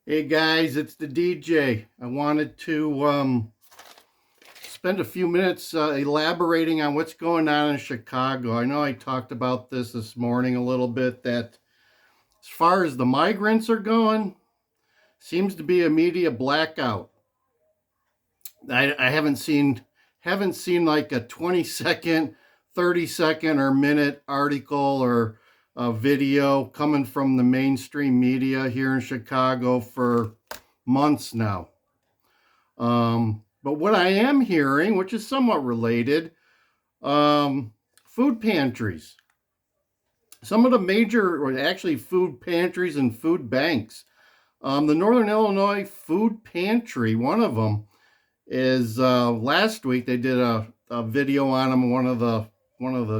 Hey guys, it's the DJ. I wanted to spend a few minutes elaborating on what's going on in Chicago. I know I talked about this morning a little bit, that as far as the migrants are going, seems to be a media blackout. I haven't seen like a 20-second, 30-second or minute article or a video coming from the mainstream media here in Chicago for months now. But what I am hearing, which is somewhat related, food pantries. Some of the major, or actually food pantries and food banks. The Northern Illinois Food Pantry, one of them, is last week they did a video on them, one of the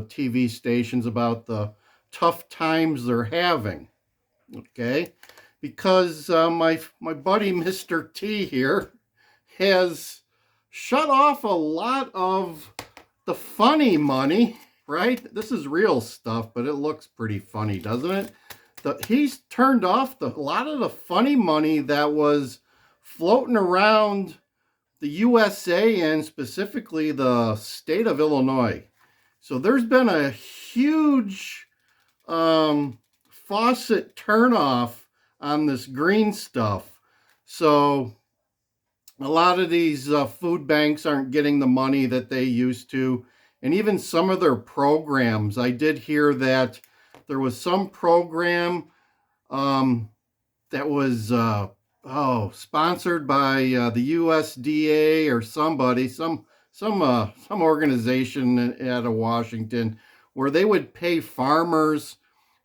TV stations, about the tough times they're having. Okay, because my buddy Mr. T here has shut off a lot of the funny money, right? This is real stuff, but it looks pretty funny, doesn't it? He's turned off a lot of the funny money that was floating around the USA and specifically the state of Illinois. So there's been a huge faucet turnoff on this green stuff. So a lot of these food banks aren't getting the money that they used to. And even some of their programs, I did hear that there was some program that was sponsored by the USDA or somebody, some organization out of Washington, where they would pay farmers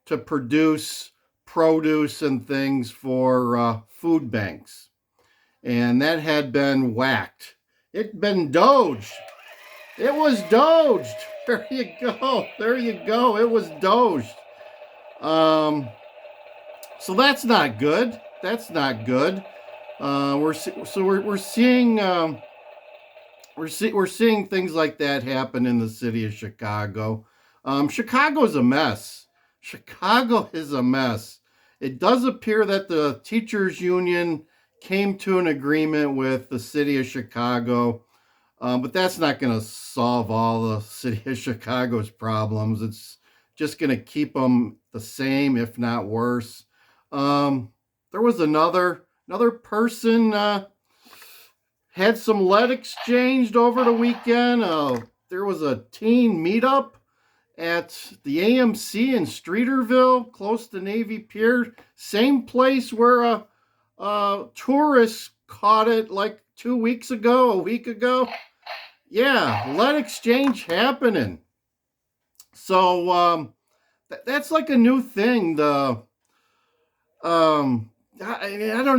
to produce produce and things for food banks. And that had been whacked. It'd been doged. It was doged. There you go. There you go. It was doged. So that's not good. That's not good. We're seeing we're seeing things like that happen in the city of Chicago. Chicago's a mess. Chicago is a mess. It does appear that the teachers union came to an agreement with the city of Chicago, but that's not going to solve all the city of Chicago's problems. It's just going to keep them the same, if not worse. There was another person had some lead exchanged over the weekend. There was a teen meetup at the AMC in Streeterville, close to Navy Pier, same place where tourists caught it like 2 weeks ago, a week ago. Yeah, lead exchange happening. So that's like a new thing. I don't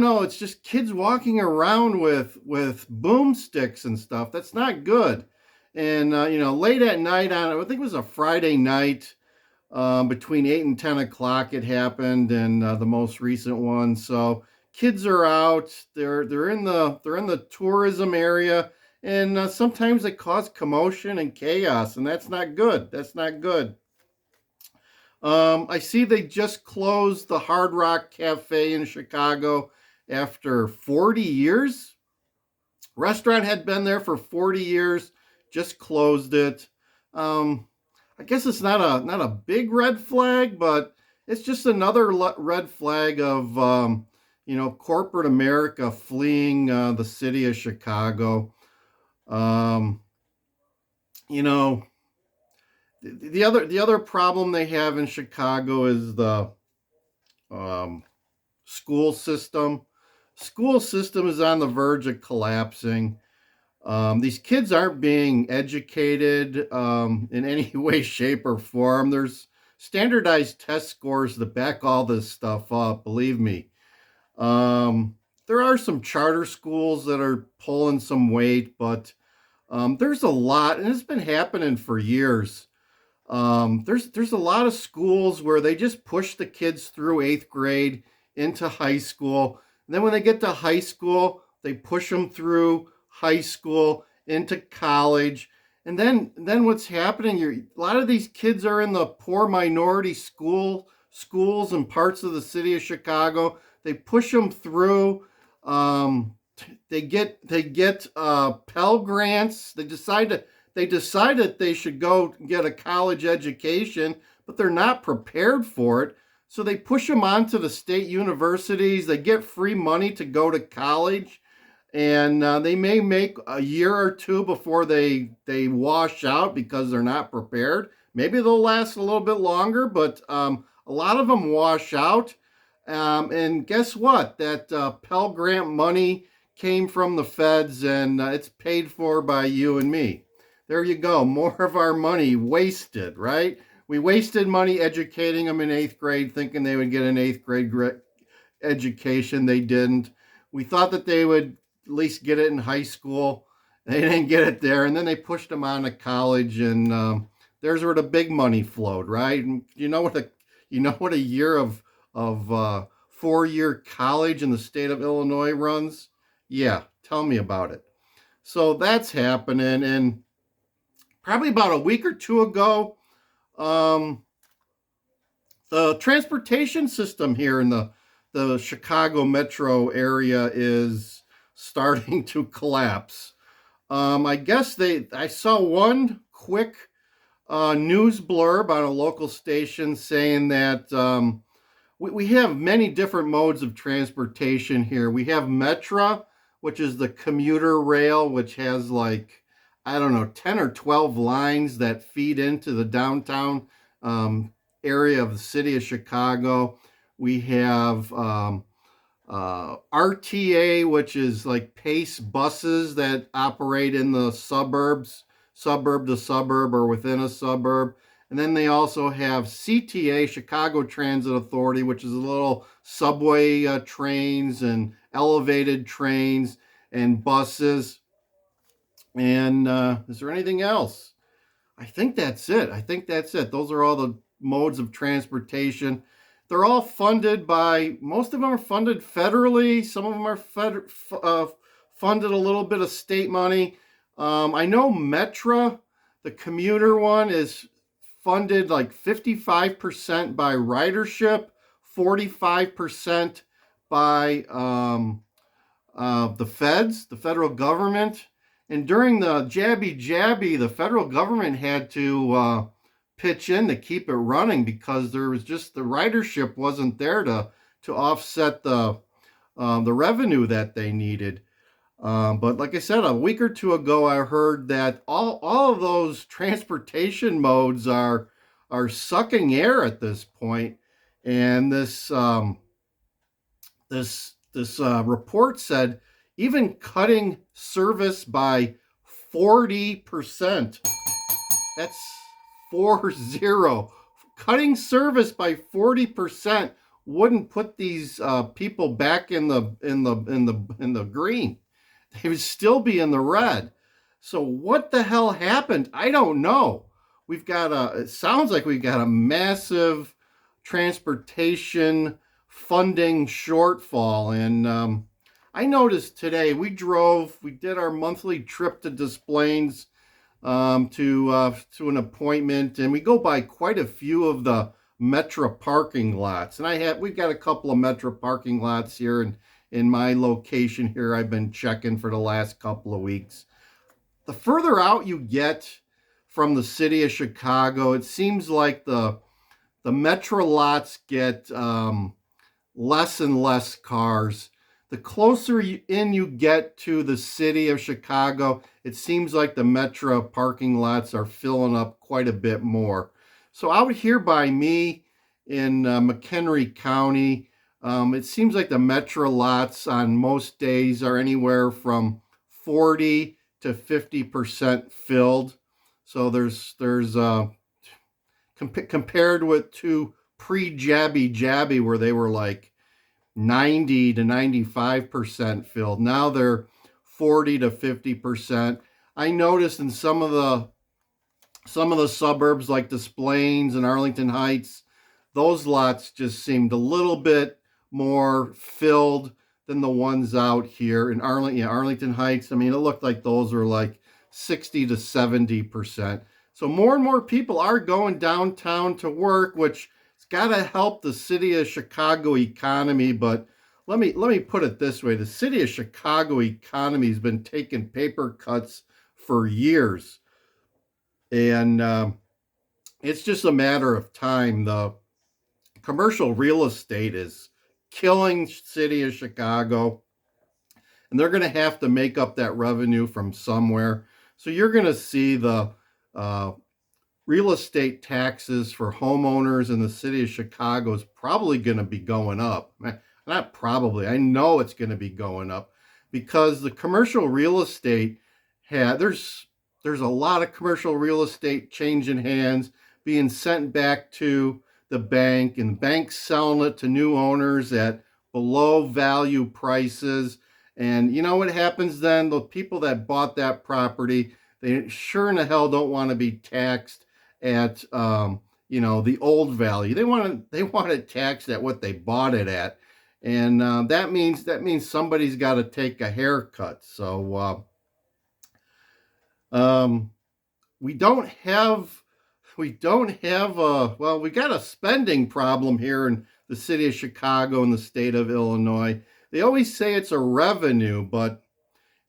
know. It's just kids walking around with boomsticks and stuff. That's not good. And late at night on, I think it was a Friday night, between 8 and 10 o'clock, it happened, and the most recent one. So kids are out. They're in the tourism area, and sometimes they cause commotion and chaos, and that's not good. That's not good. I see they just closed the Hard Rock Cafe in Chicago after 40 years. Restaurant had been there for 40 years, just closed it. I guess it's not a big red flag, but it's just another red flag of corporate America fleeing the city of Chicago. Um, you know, the other problem they have in Chicago is the um, school system. School system is on the verge of collapsing. These kids aren't being educated in any way, shape, or form. There's standardized test scores that back all this stuff up, believe me. Um, there are some charter schools that are pulling some weight, but there's a lot, and it's been happening for years. There's a lot of schools where they just push the kids through eighth grade into high school. And then when they get to high school, they push them through high school into college. And then what's happening? A lot of these kids are in the poor minority schools and parts of the city of Chicago They push them through. Um, they get Pell Grants. They decided they should go get a college education, but they're not prepared for it. So they push them onto the state universities. They get free money to go to college, and they may make a year or two before they wash out because they're not prepared. Maybe they'll last a little bit longer, but a lot of them wash out. And guess what? That Pell Grant money came from the feds, and it's paid for by you and me. There you go. More of our money wasted, right? We wasted money educating them in eighth grade, thinking they would get an eighth grade education. They didn't. We thought that they would at least get it in high school. They didn't get it there, and then they pushed them on to college, and there's where the big money flowed, right? And you know what a year of 4-year college in the state of Illinois runs? Yeah, tell me about it. So that's happening, and probably about a week or two ago, um, the transportation system here in the Chicago metro area is starting to collapse. I guess I saw one quick news blurb on a local station saying that we have many different modes of transportation here. We have Metra, which is the commuter rail, which has like, I don't know, 10 or 12 lines that feed into the downtown um, area of the city of Chicago. We have RTA, which is like pace buses that operate in the suburbs, suburb to suburb or within a suburb. And then they also have CTA, Chicago Transit Authority, which is a little subway trains and elevated trains and buses. And is there anything else? I think that's it. I think that's it. Those are all the modes of transportation. They're all funded by, most of them are funded federally. Some of them are funded a little bit of state money. I know Metra, the commuter one, is funded like 55% by ridership, 45% by the feds, the federal government. And during the jabby jabby, the federal government had to pitch in to keep it running because there was just the ridership wasn't there to offset the revenue that they needed. But like I said, a week or two ago, I heard that all of those transportation modes are sucking air at this point, and this report said even cutting service by 40%. That's 40. Cutting service by 40% wouldn't put these people back in the green. They would still be in the red. So what the hell happened? I don't know. It sounds like we've got a massive transportation funding shortfall. And I noticed today we did our monthly trip to Des Plaines to an appointment, and we go by quite a few of the Metra parking lots. And we've got a couple of Metra parking lots here in my location here. I've been checking for the last couple of weeks. The further out you get from the city of Chicago, it seems like the Metra lots get less and less cars. The closer in you get to the city of Chicago, it seems like the Metra parking lots are filling up quite a bit more. So out here by me in McHenry County, it seems like the Metra lots on most days are anywhere from 40 to 50% filled. So there's compared with to pre-Jabby Jabby, where they were like 90 to 95% filled. Now they're 40 to 50%. I noticed in some of the suburbs like Des Plaines and Arlington Heights, those lots just seemed a little bit more filled than the ones out here in Arlington Heights. I mean, it looked like those were like 60 to 70%. So more and more people are going downtown to work, which it's got to help the city of Chicago economy. But let me put it this way: the city of Chicago economy has been taking paper cuts for years, and it's just a matter of time. The commercial real estate is killing city of Chicago, and they're going to have to make up that revenue from somewhere. So you're going to see the uh, real estate taxes for homeowners in the city of Chicago is probably going to be going up. Not probably, I know it's going to be going up because the commercial real estate there's a lot of commercial real estate changing hands, being sent back to the bank, and banks selling it to new owners at below value prices. And you know what happens then? The people that bought that property, they sure in the hell don't want to be taxed at the old value. They want it taxed at what they bought it at, and that means somebody's got to take a haircut. So um, we don't have we got a spending problem here in the city of Chicago and the state of Illinois. They always say it's a revenue, but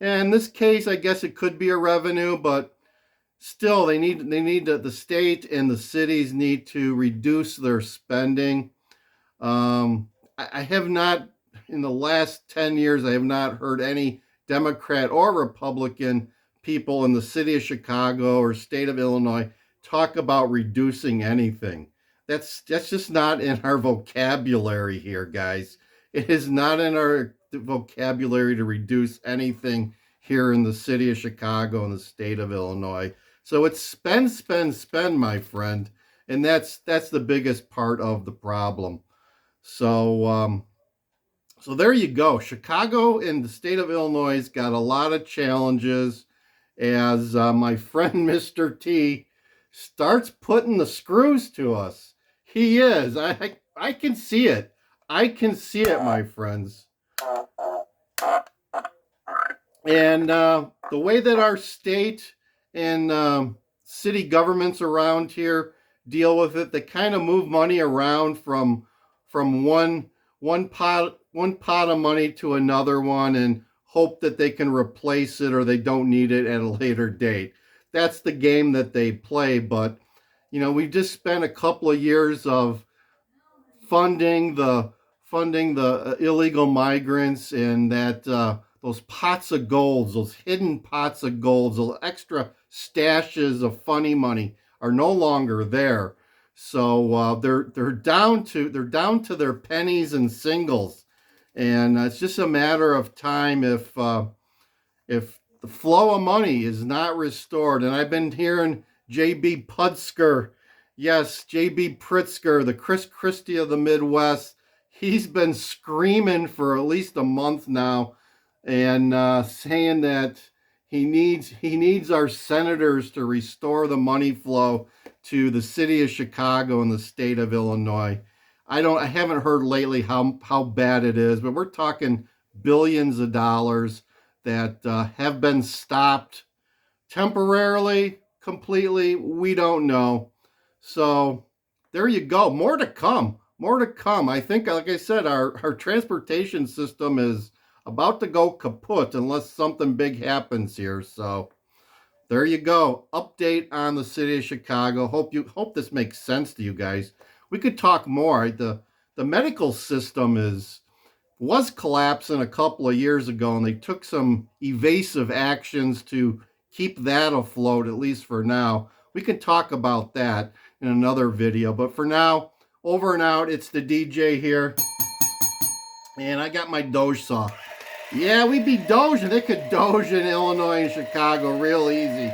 in this case, I guess it could be a revenue, but still they need the state and the cities need to reduce their spending. I have not, in the last 10 years, I have not heard any Democrat or Republican people in the city of Chicago or state of Illinois talk about reducing anything. That's just not in our vocabulary here, guys. It is not in our vocabulary to reduce anything here in the city of Chicago and the state of Illinois. So it's spend, spend, spend, my friend, and that's the biggest part of the problem. So there you go. Chicago and the state of Illinois got a lot of challenges as my friend Mr. T starts putting the screws to us. He is. I can see it. I can see it, my friends. And the way that our state and city governments around here deal with it, they kind of move money around from one pot of money to another one and hope that they can replace it or they don't need it at a later date. That's the game that they play. But we just spent a couple of years of funding the illegal migrants, and that those pots of gold, those hidden pots of gold, those extra stashes of funny money are no longer there. So they're down to their pennies and singles, and it's just a matter of time if the flow of money is not restored. And I've been hearing J.B. Pritzker, yes, J.B. Pritzker, the Chris Christie of the Midwest. He's been screaming for at least a month now, and saying that he needs our senators to restore the money flow to the city of Chicago and the state of Illinois. I haven't heard lately how bad it is, but we're talking billions of dollars that have been stopped temporarily, completely. We don't know. So there you go. More to come. More to come. I think, like I said, our transportation system is about to go kaput unless something big happens here. So there you go. Update on the city of Chicago. Hope this makes sense to you guys. We could talk more. The medical system was collapsing a couple of years ago, and they took some evasive actions to keep that afloat, at least for now. We can talk about that in another video, but for now, over and out. It's the DJ here, and I got my Doge saw. Yeah, we be doging. They could doge in Illinois and Chicago real easy.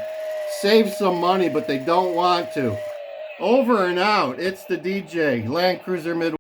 Save some money, but they don't want to. Over and out. It's the DJ, Land Cruiser Midwest.